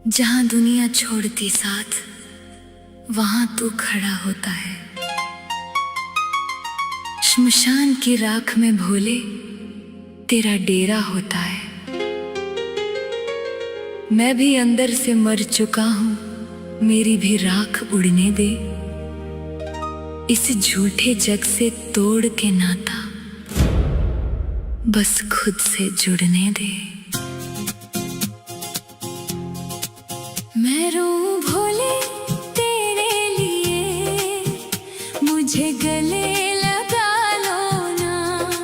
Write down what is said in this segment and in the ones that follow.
जहां दुनिया छोड़ती साथ, वहां तू खड़ा होता है। श्मशान की राख में भोले तेरा डेरा होता है। मैं भी अंदर से मर चुका हूं, मेरी भी राख उड़ने दे। इस झूठे जग से तोड़ के नाता बस खुद से जुड़ने दे। मैं रोऊं भोले तेरे लिए, मुझे गले लगा लो ना।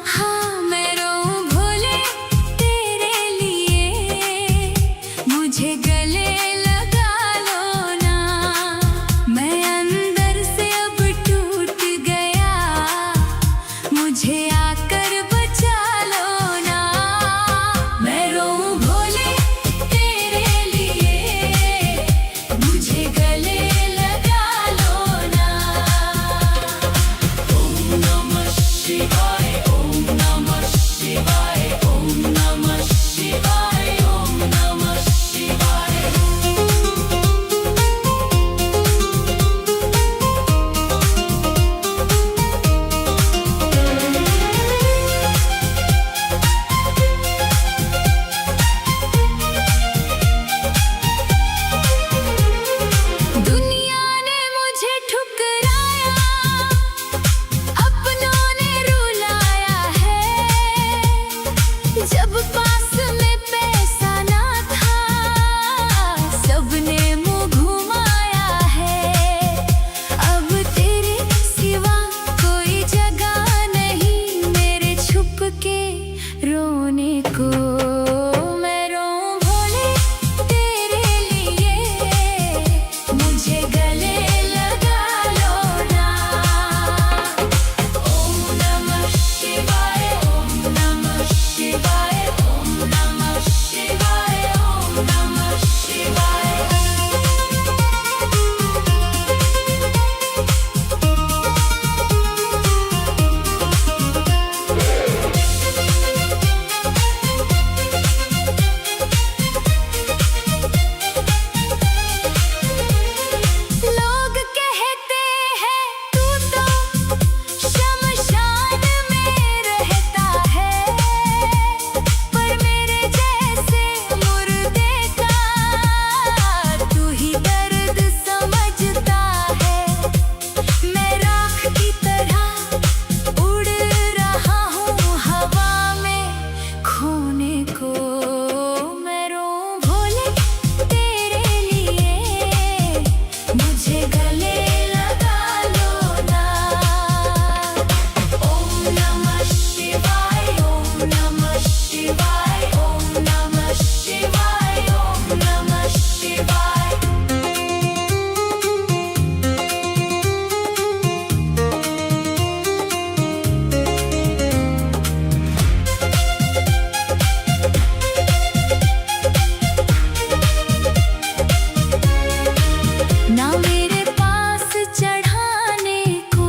हाँ, मैं रोऊं भोले तेरे लिए, मुझे गले लगा लो ना। मैं अंदर से अब टूट गया, मुझे आकर बचा लो ना। मैं रोऊं भोले तेरे लिए, मुझे गले लगा लो ना। ओम नमः शिवाय, ओम नमः शिवाय, ओम नमः शिवाय, ओम नमः शिवाय। दुनिया ने मुझे ठुकराया, अपनों ने रुलाया है। जब पास में पैसा ना था, सबने मुंह घुमाया है। अब तेरे सिवा कोई जगह नहीं मेरे छुप के रोने को। मैं रोऊं भोले तेरे लिए, मुझे गले लगा लो ना। ओम नमः शिवाय, ओम नमः शिवाय, ओम नमः शिवाय, ओम नमः शिवाय। लोग कहते हैं तू तो शमशान में रहता है, पर मेरे जैसे मुर्दे का तू ही दर्द समझता है। मैं राख की तरह उड़ रहा हूँ हवा में खोने को। मैं रोऊं भोले तेरे लिए, मुझे गले लगा लो ना। ओम नमः शिवाय, ओम नमः शिवाय, ओम नमः शिवाय, ओम नमः शिवाय। ना मेरे पास चढ़ाने को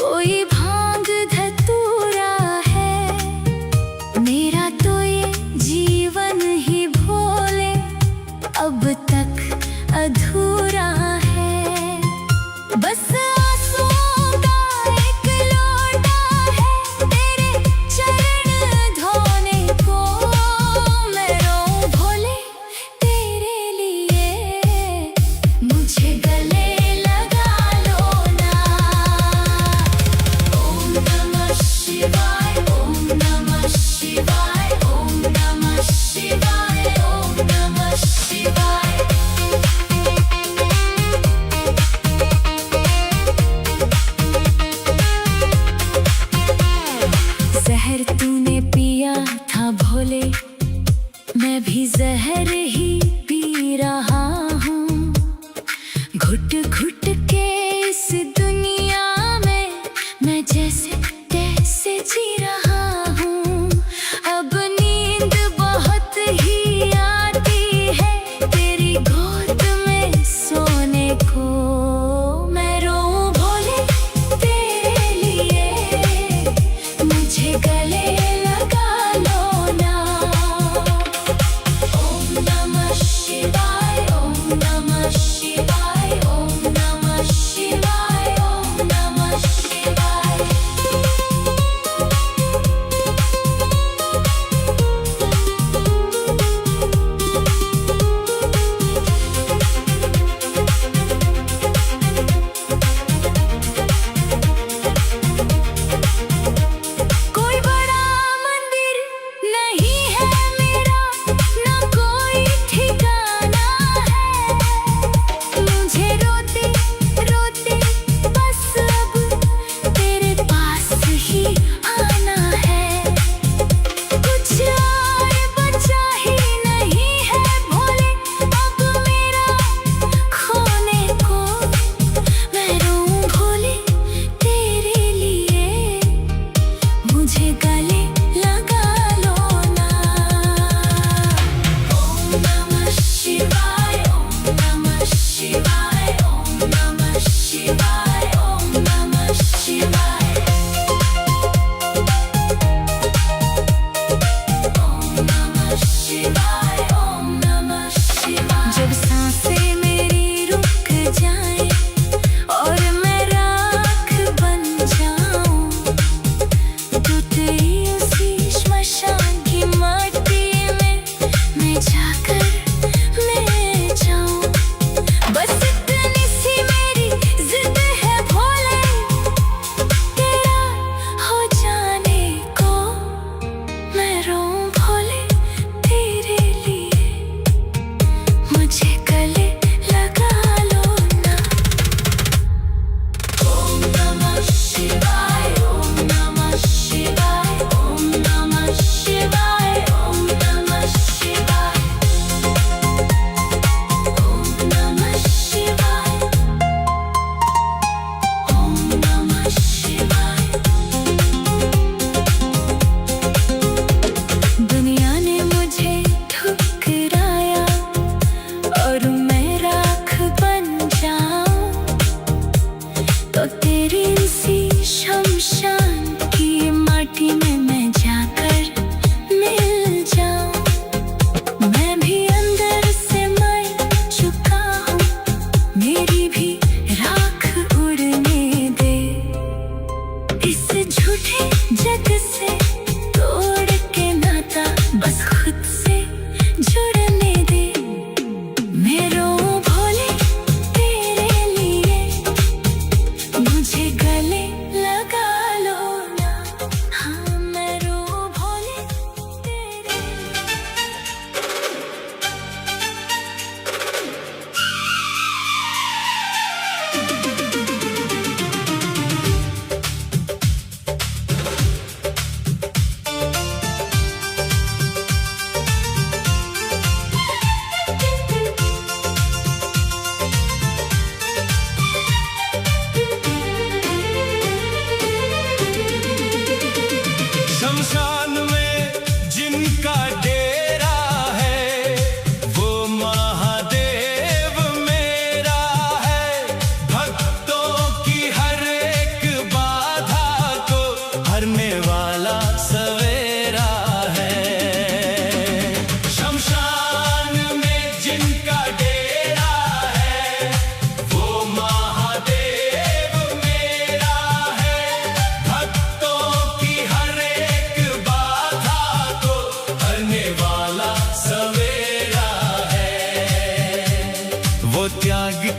कोई भांग धतूरा है। मेरा तो ये जीवन ही भोले अब तक अधूरा है। बस आंसुओं का एक लोटा है तेरे चरण धोने को। मैं रोऊं भोले तेरे लिए, मुझे गले लगा लो ना। ओम नमः शिवाय, ओम नमः शिवाय, ओम नमः शिवाय, ओम नमः शिवाय।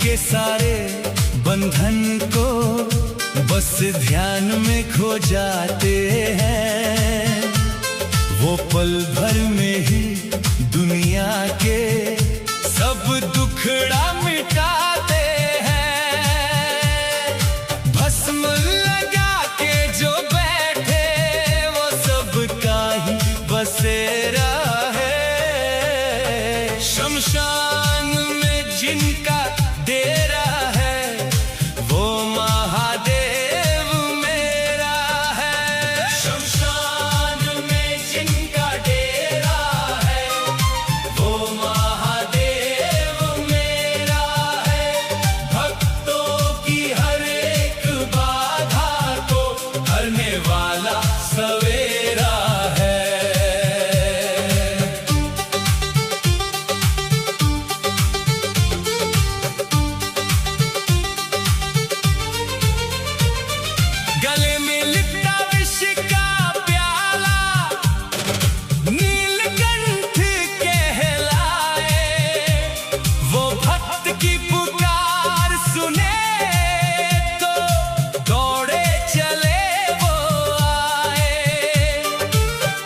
के सारे बंधन को बस ध्यान में खो जाते हैं। वो पल भर में ही दुनिया के सब दुखड़ा मिटाते हैं। भस्म लगा के जो बैठे वो सबका ही बसेरा है। शमशान में जिनका डेरा है वो महादेव मेरा है। शमशान में जिनका डेरा है वो महादेव मेरा है। भक्तों की हर एक बाधा को हरने वाला सवेरा है। गले में लिपटा विष का प्याला नीलकंठ कहलाए। वो भक्त की पुकार सुने तो दौड़े चले वो आए।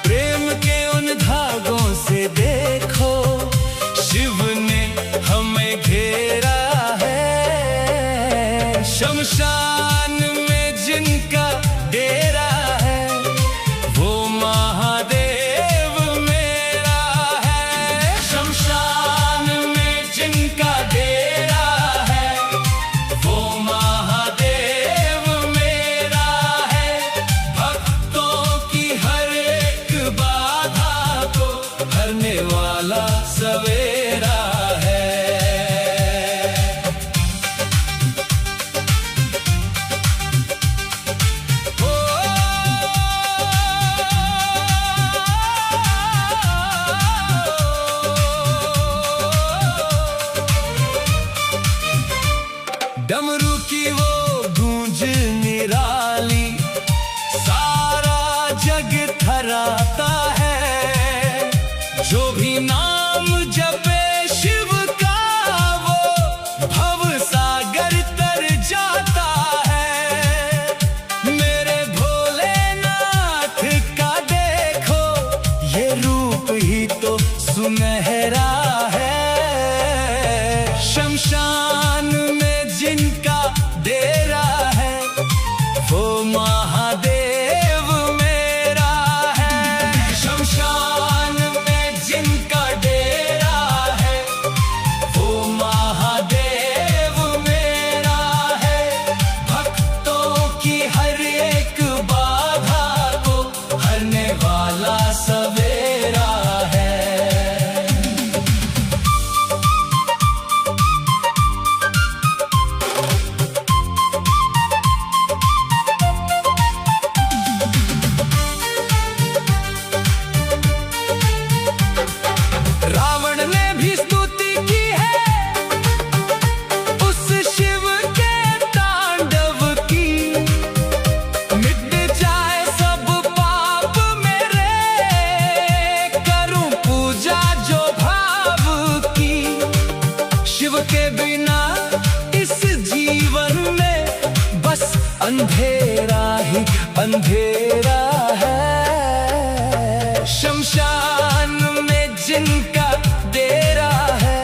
प्रेम के उन धागों से देखो शिव ने हमें घेरा है। शमशान में जिनका डेरा है वो महादेव मेरा है। शमशान में जिनका डेरा है वो महादेव मेरा है। भक्तों की हर एक बाधा को हरने वाला सवेरा है। डमरू की वो गूंज निराली सारा जग थराता है। जो भी नाम जपे शिव का वो भव सागर तर जाता है। मेरे भोलेनाथ का देखो ये रूप ही तो सुनहरा है। शमशान में जिनका डेरा है वो महादेव मेरा है। शमशान में जिनका डेरा है वो महादेव मेरा है। भक्तों की हर एक बाधा को हरने वाला सवेरा है। रावण ने भी स्तुति की है उस शिव के तांडव की। मिट जाए सब पाप मेरे करूं पूजा जो भाव की। शिव के बिना इस जीवन में बस अंधेरा ही अंधेरा है। शमशान में जिनका डेरा है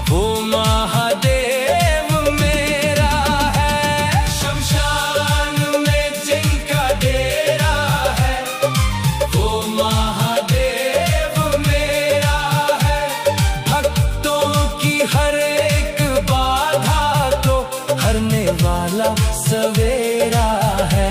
वो महादेव मेरा है। शमशान में जिनका डेरा है वो महादेव मेरा है। भक्तों की हर एक बाधा को हरने वाला सवेरा है।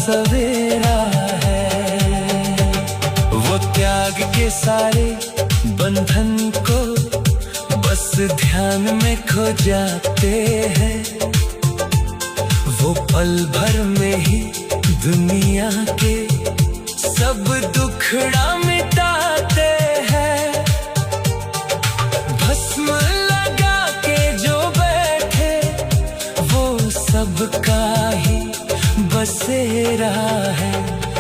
सवेरा है। वो त्याग के सारे बंधन को बस ध्यान में खो जाते हैं। वो पल भर में ही दुनिया के सब दुखड़ा मिटाते हैं। भस्म लगा के जो बैठे वो सबका ही बसेरा है।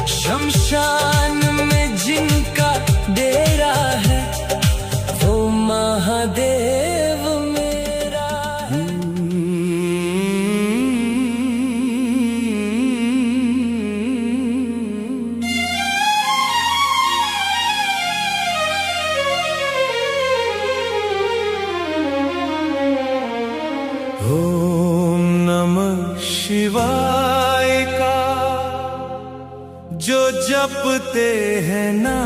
शमशान में जिनका डेरा है वो महादेव मेरा है। ओम नमः शिवाय का जो जपते हैं नाम,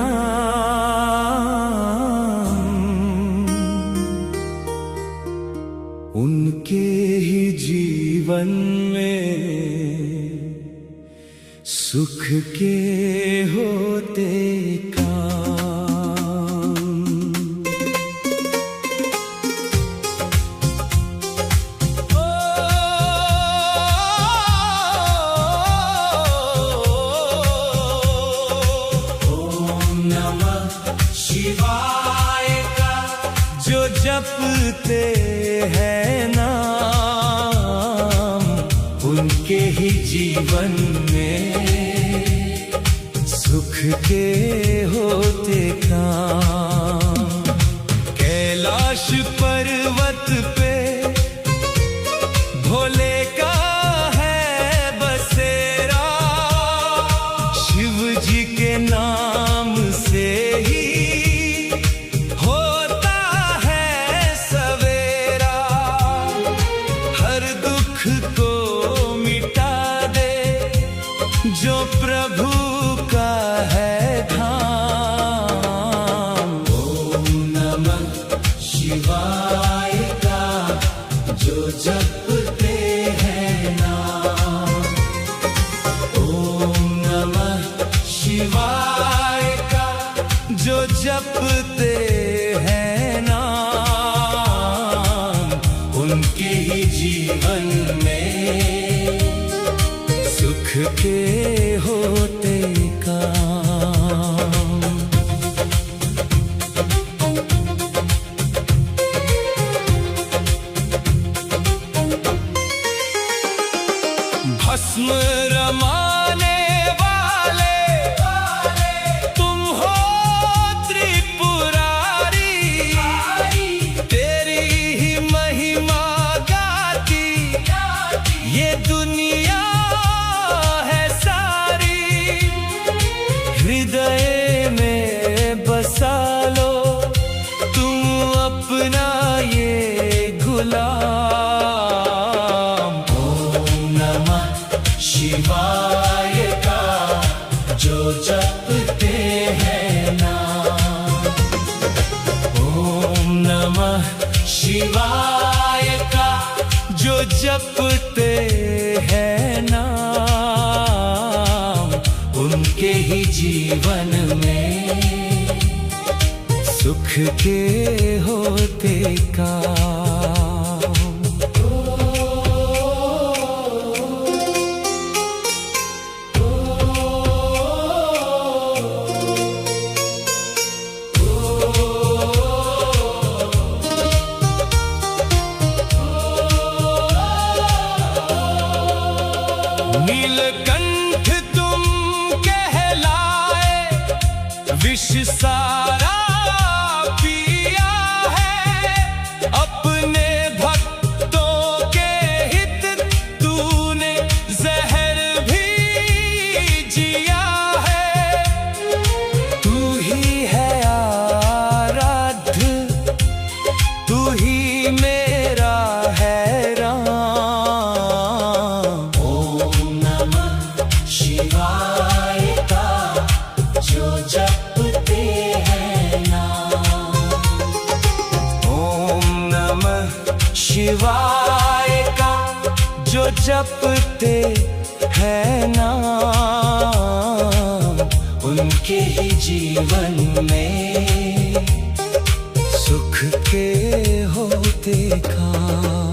उनके ही जीवन में सुख के होते जपते हैं नाम, उनके ही जीवन में सुख के होते काम। कैलाश पर्वत पे भोले का है बसेरा, शिव जी के नाम से ही जो प्रभु का है धाम। ओम नमः शिवाय का जो जपते हैं नाम, ओम नमः शिवाय का जो जपते हैं नाम, उनके ही जीवन में सुख के होते काम। भस्म रमाने वाले तुम हो त्रिपुरारी, तेरी ही महिमा गाती ये दुनिया हृदय में बसा लो तुम अपना ये गुलाम। ओम नमः शिवाय का जो जपते हैं नाम, ओम नमः शिवाय का जो जपते हैं नाम, उनके ही जीवन में सुख के होते काम। नीलकंठ तुम कहलाए, विष सारा पिया है, अपने भक्तों के हित तूने जहर भी जिया है। तू ही है आराध्य, तू ही मेरा है राम। शिवाय का जो जपते हैं नाम, ओम नमः शिवाय का जो जपते हैं नाम, उनके ही जीवन में सुख के होते काम।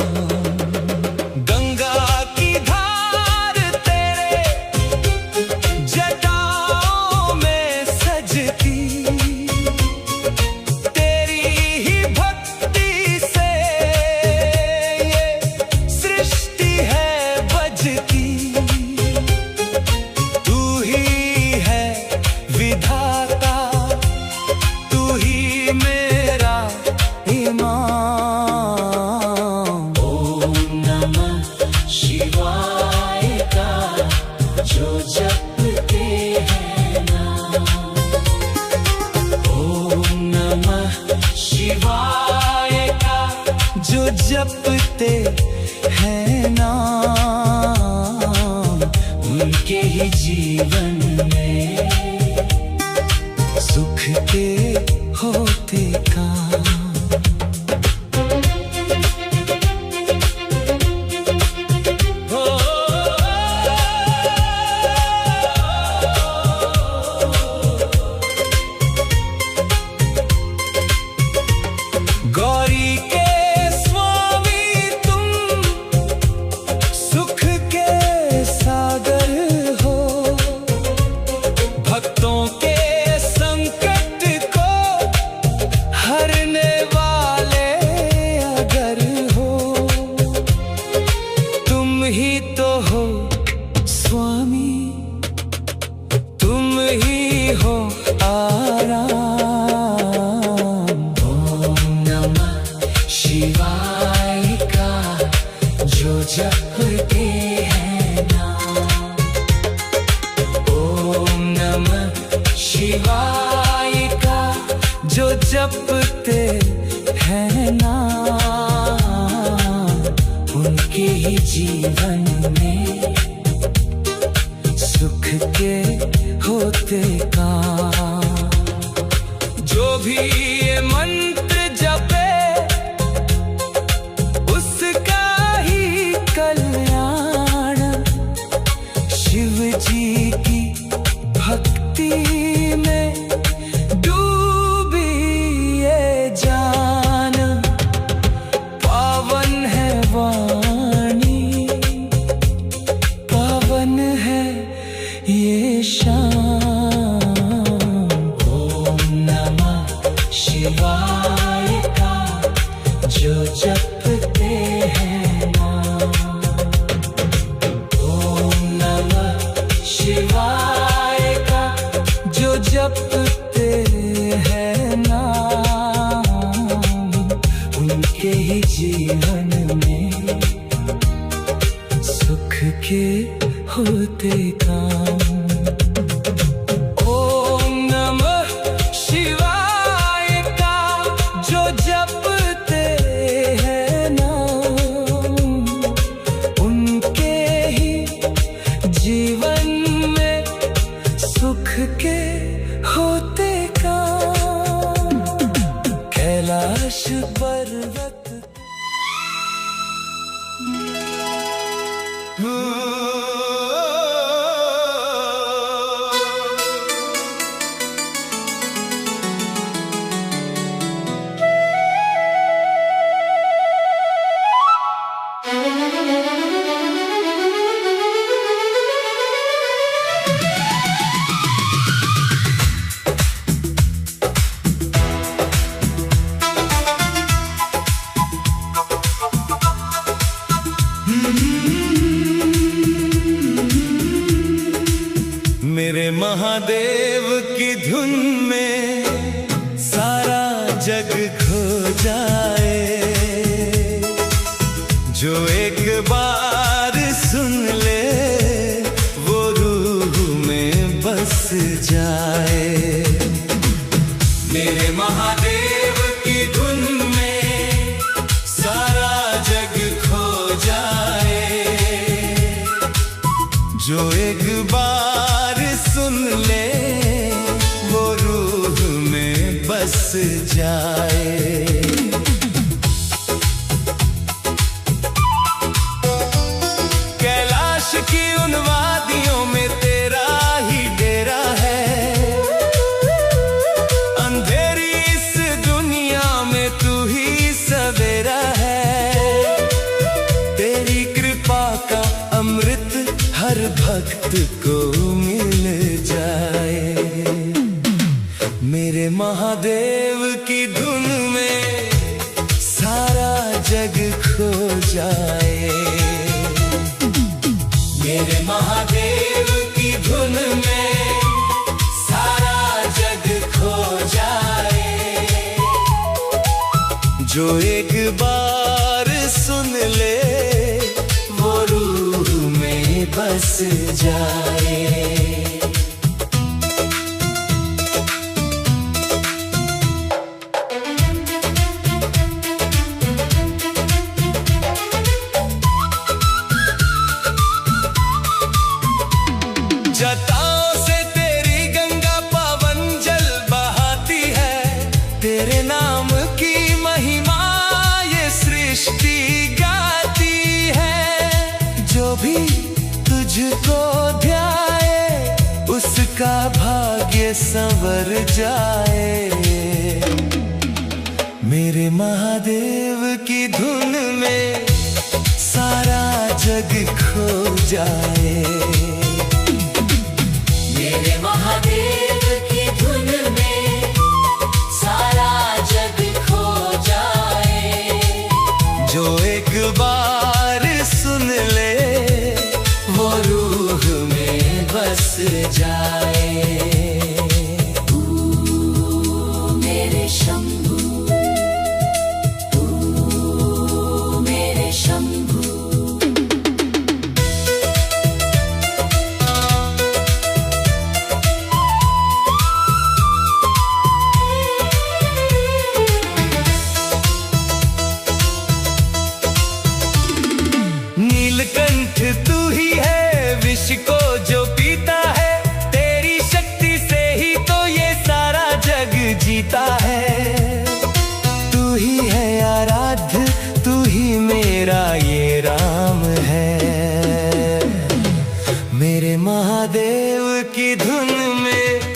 गंगा की धार तेरे जटाओं में सजती, तेरी ही भक्ति से ये सृष्टि है बजती। तू ही है विधाता, तू ही मेरा इमाम। ओम नमः शिवाय का जो जपते हैं नाम, ओम नमः शिवाय का जो जपते हैं नाम, उनके ही जीवन में सुख के होते काम। गौरी के स्वामी तुम सुख के सागर हो, भक्तों के संकट को हरने वाले अगर हो, तुम ही तो हो स्वामी, तुम ही हो आराम। शिवाय का जो जपते हैं नाम, ओम नमः शिवाय का जो जपते हैं नाम, उनके ही जीवन में सुख के होते काम। जो भी ये मंत्र जपे उसका ही कल्याण, शिव जी की भक्ति में डूबी ये जान। पावन है वाणी, पावन है ये शाम। ओम नमः शिवाय का जो जपते हैं नाम, ओम नमः शिवाय का जो जपते हैं नाम, उनके ही जीवन में सुख के होते काम। ओम नमः शिवाय का जो जपते हैं नाम, उनके ही जीवन में सुख के होते काम। कैलाश पर्वत मेरे महादेव की धुन में सारा जग खो जाए, जो एक बार सुन ले वो रूह में बस जाए। मेरे महादेव की धुन में सारा जग खो जाए, जो एक बार सुन ले वो रूह में बस जाए। कैलाश की उन वादियों में तेरा ही डेरा है, जाए। मेरे महादेव की धुन में सारा जग खो जाए। जो एक बार सुन ले वो रूह में बस जाए। जटाओं से तेरी गंगा पावन जल बहाती है। तेरे नाम की महिमा ये सृष्टि गाती है। जो भी तुझको ध्याए उसका भाग्य संवर जाए। मेरे महादेव की धुन में सारा जग खो जाए। मेरे महादेव की धुन में सारा जग खो जाए। जो एक बार सुन ले वो रूह में बस जाए। मेरे शंभू, मेरे शंभू। नीलकंठ तू ही है विष को जो पीता है। तेरी शक्ति से ही तो ये सारा जग जीता है। तू ही है आराध्य, तू ही मेरा ये राम है। मेरे महादेव की धुन में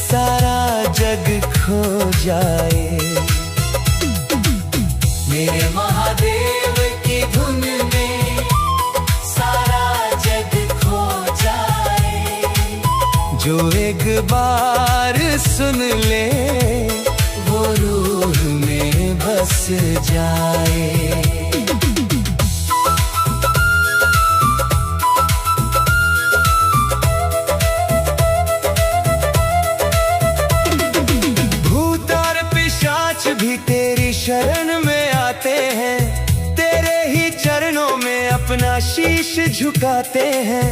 सारा जग खो जाए। मेरे महादेव की धुन में सारा जग खो जाए। जो एक बार सुन ले वो रूह में बस जाए। भूत और पिशाच भी तेरी शरण में आते हैं। तेरे ही चरणों में अपना शीश झुकाते हैं।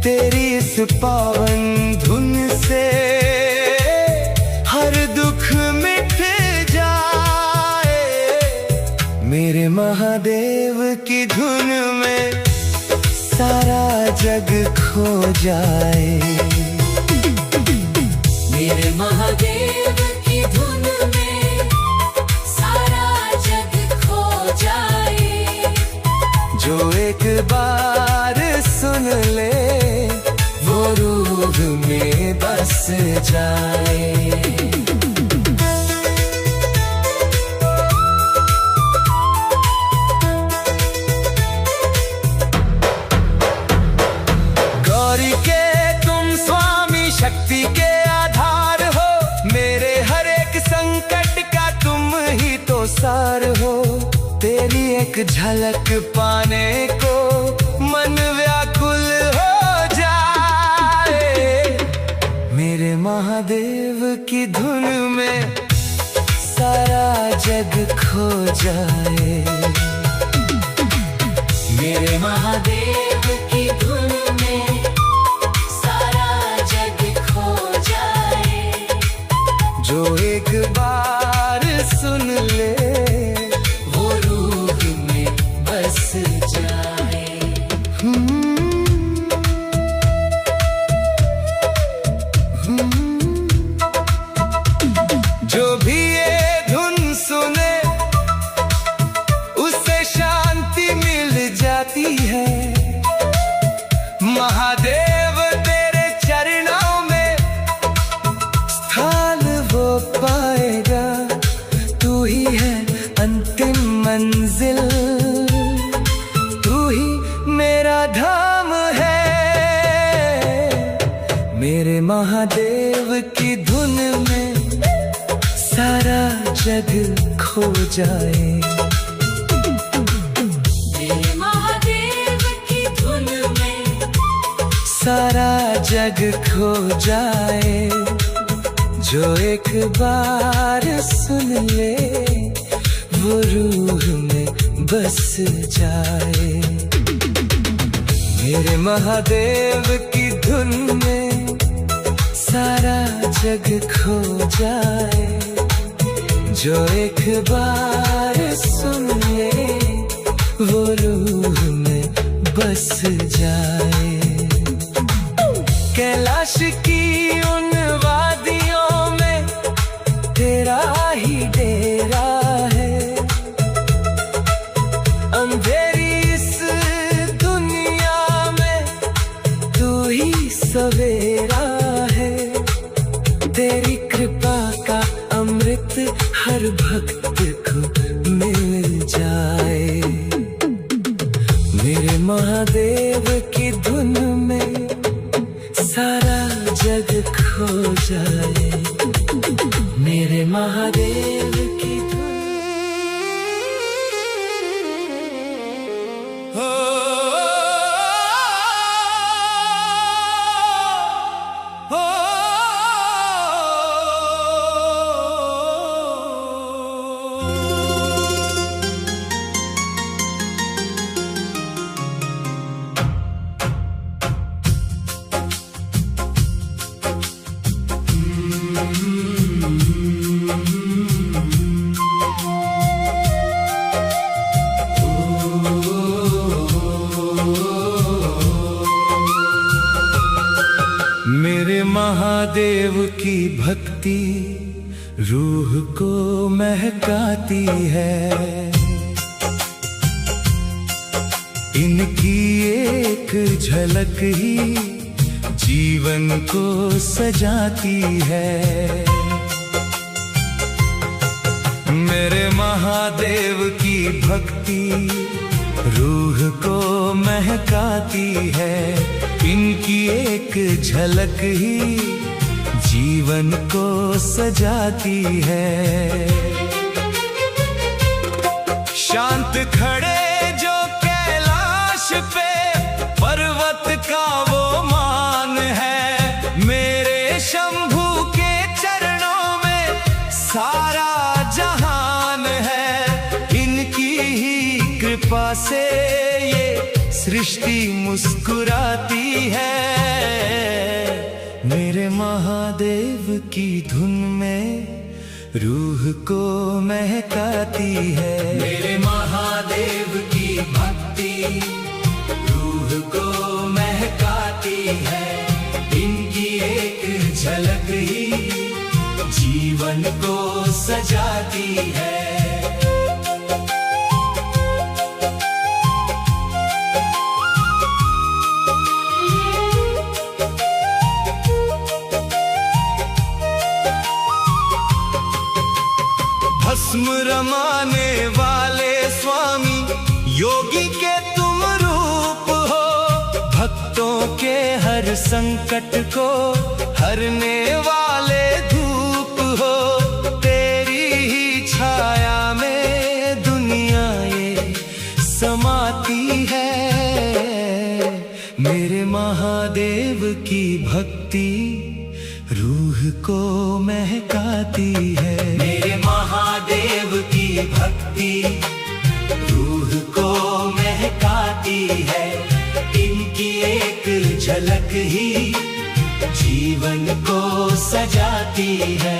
तेरी इस पावन धुन से हर दुख मिट जाए। मेरे महादेव की धुन में सारा जग खो जाए। मेरे महादेव की धुन में सारा जग खो जाए। जो एक बार सुन ले वो रूह में बस जाए। गौरी के तुम स्वामी शक्ति के आधार हो। मेरे हर एक संकट का तुम ही तो सार हो। तेरी एक झलक पाने को मन व्याकुल हो जाए। मेरे महादेव की धुन में सारा जग खो जाए। मेरे महादेव की धुन में सारा जग खो जाए। जो एक बार सुन ले वो रूह में बस जाए। जो भी ये धुन सुने उसे शांति मिल जाती है। महादेव तेरे चरणों में स्थान वो पाएगा। तू ही है अंतिम मंजिल, तू ही मेरा धाम है। मेरे महादेव की धुन में सारा जग खो जाए। सारा जग खो जाए, जो एक बार सुन ले वो रूह में बस जाए। मेरे महादेव की धुन में सारा जग खो जाए, जो एक बार सुन ले वो रूह में बस जाए। कैलाश की उन वादियों में तेरा ही डेरा है, अंधेरी इस दुनिया में तू ही सवेरा है। तेरी कृपा का अमृत हर भक्त को मिल जाए। मेरे महादेव की धुन में सारा जग खो जाए, मेरे महादेव की धुन। मेरे महादेव की भक्ति रूह को महकाती है, इनकी एक झलक ही जीवन को सजाती है। मेरे महादेव की भक्ति रूह को महकाती है, इनकी एक झलक ही जीवन को सजाती है। शांत खड़े जो कैलाश पे पर्वत का वो मान है, मेरे शंभू के चरणों में सारा जहान है। इनकी ही कृपा से ये सृष्टि मुस्कुराती है। मेरे महादेव की धुन में रूह को महकाती है। मेरे महादेव की भक्ति रूह को महकाती है, इनकी एक झलक ही जीवन को सजाती है। भस्म रमाने वाले स्वामी योगी के तुम रूप हो, भक्तों के हर संकट को हरने वाले धूप हो। तेरी ही छाया में दुनिया ये समाती है। मेरे महादेव की भक्ति रूह को महकाती है। मेरे महादेव की भक्ति रूह को महकाती है, इनकी एक झलक ही जीवन को सजाती है।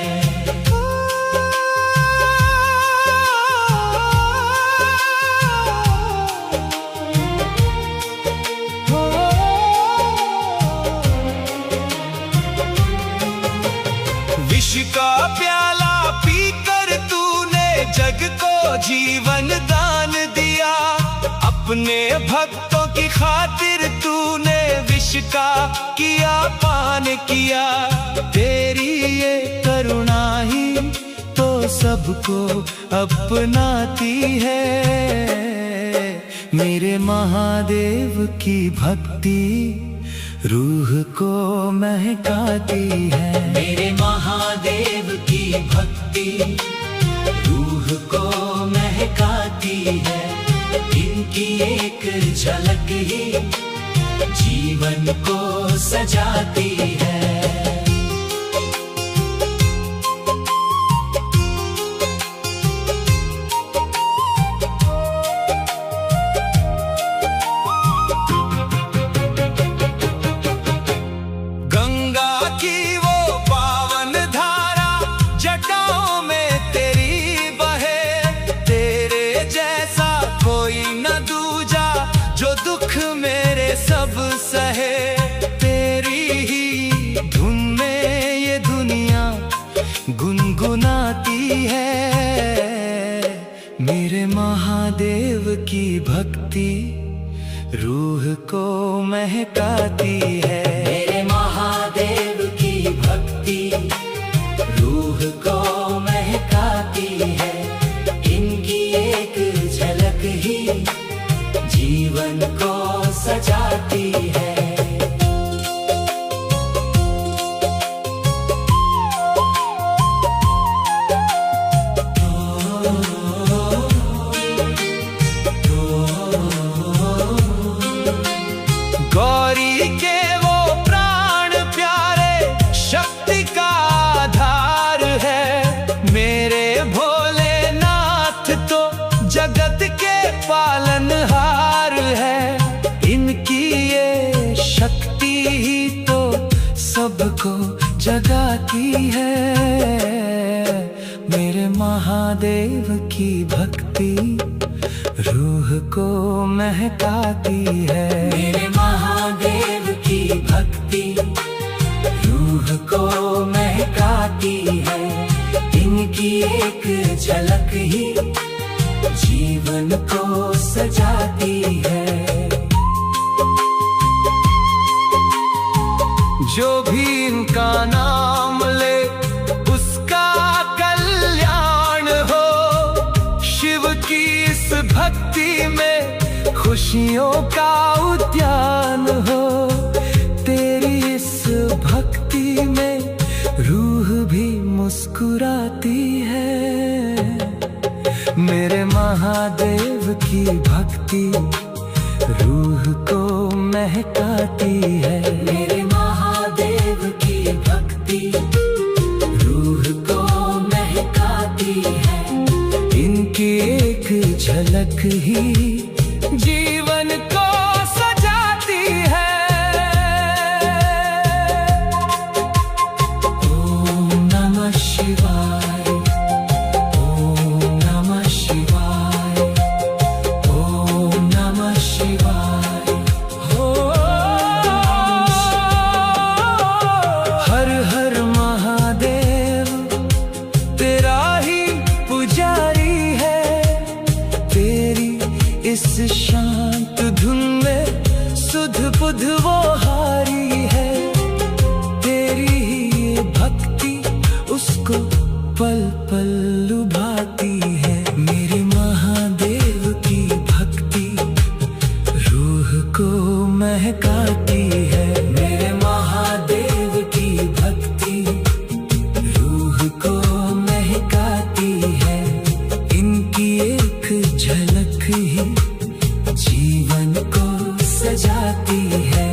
विष का प्याला पीकर तूने जग को जीवन दान दिया, अपने भक्तों की खातिर तूने विष का किया पान किया। तेरी ये करुणा ही तो सबको अपनाती है। मेरे महादेव की भक्ति रूह को महकाती है। मेरे महादेव की भक्ति रूह को महकाती है, इनकी एक झलक ही जीवन को सजाती है। गंगा की वो पावन धारा जटाओं में तेरी बहे, तेरे जैसा कोई न दूजा जो दुख मेरे सब सहे। तेरी ही धुन में ये दुनिया गुनगुनाती है। मेरे महादेव की भक्ति रूह को महकाती है। मेरे महादेव की भक्ति रूह को महकाती है। इनकी एक झलक ही जीवन को सजाती है। गौरी के वो प्राण प्यारे शक्ति का आधार है। मेरे भोलेनाथ तो जगत के पालनहार है। इनकी ये शक्ति ही तो सबको जगाती है। मेरे महादेव की भक्ति रूह को महकाती है। मेरे महादेव की भक्ति रूह को महकाती है। इनकी एक झलक ही जीवन को सजाती है। जो भी इनका नाम ले उसका कल्याण हो। शिव की इस भक्ति में खुशियों का उद्यान हो। तेरी इस भक्ति में रूह भी मुस्कुराती है। मेरे महादेव की भक्ति रूह को महकाती है। मेरे महादेव की भक्ति रूह को महकाती है। इनकी एक झलक ही जीवन को सजाती है। ओम नमः शिवाय, ओम नमः शिवाय, ओम नमः शिवाय। हर हर महादेव तेरा ही पुजारी है। तेरी इस शांत धुन में सुध बुध वो हारी है। तेरी ही भक्ति उसको पल पल लुभाती है। मेरे महादेव की भक्ति रूह को महकाती है। मेरे महादेव की भक्ति रूह को महकाती है। इनकी एक झलक ही जीवन को सजाती है।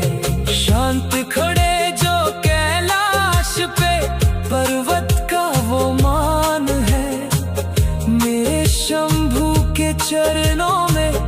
शांत खड़े जो कैलाश पे पर्वत का वो मान है। मेरे शंभू के चरणों में